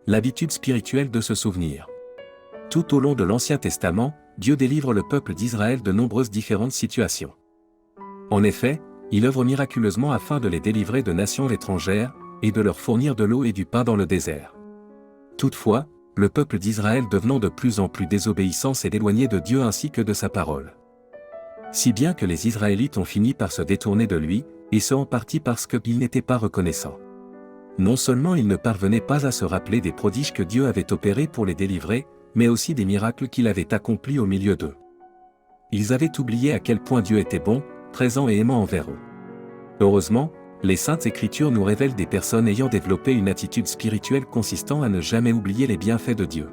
L'habitude spirituelle de se souvenir. Tout au long de l'Ancien Testament, Dieu délivre le peuple d'Israël de nombreuses différentes situations. En effet, il œuvre miraculeusement afin de les délivrer de nations étrangères, et de leur fournir de l'eau et du pain dans le désert. Toutefois, le peuple d'Israël devenant de plus en plus désobéissant s'est éloigné de Dieu ainsi que de sa parole. Si bien que les Israélites ont fini par se détourner de lui, et ce en partie parce qu'ils n'étaient pas reconnaissants. Non seulement ils ne parvenaient pas à se rappeler des prodiges que Dieu avait opérés pour les délivrer, mais aussi des miracles qu'il avait accomplis au milieu d'eux. Ils avaient oublié à quel point Dieu était bon, présent et aimant envers eux. Heureusement, les Saintes Écritures nous révèlent des personnes ayant développé une attitude spirituelle consistant à ne jamais oublier les bienfaits de Dieu.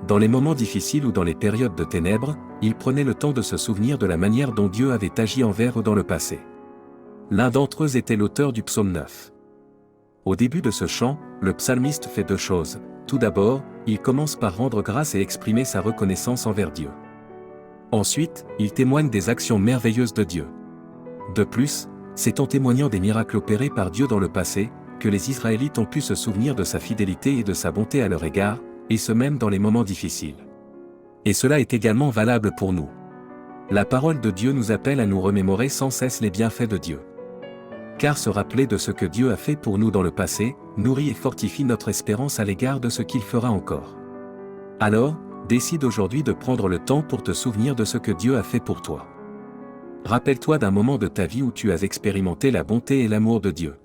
Dans les moments difficiles ou dans les périodes de ténèbres, ils prenaient le temps de se souvenir de la manière dont Dieu avait agi envers eux dans le passé. L'un d'entre eux était l'auteur du psaume 9. Au début de ce chant, le psalmiste fait deux choses. Tout d'abord, il commence par rendre grâce et exprimer sa reconnaissance envers Dieu. Ensuite, il témoigne des actions merveilleuses de Dieu. De plus, c'est en témoignant des miracles opérés par Dieu dans le passé, que les Israélites ont pu se souvenir de sa fidélité et de sa bonté à leur égard, et ce même dans les moments difficiles. Et cela est également valable pour nous. La parole de Dieu nous appelle à nous remémorer sans cesse les bienfaits de Dieu. Car se rappeler de ce que Dieu a fait pour nous dans le passé, nourrit et fortifie notre espérance à l'égard de ce qu'il fera encore. Alors, décide aujourd'hui de prendre le temps pour te souvenir de ce que Dieu a fait pour toi. Rappelle-toi d'un moment de ta vie où tu as expérimenté la bonté et l'amour de Dieu.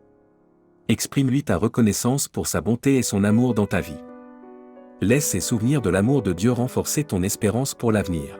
Exprime-lui ta reconnaissance pour sa bonté et son amour dans ta vie. Laisse ces souvenirs de l'amour de Dieu renforcer ton espérance pour l'avenir.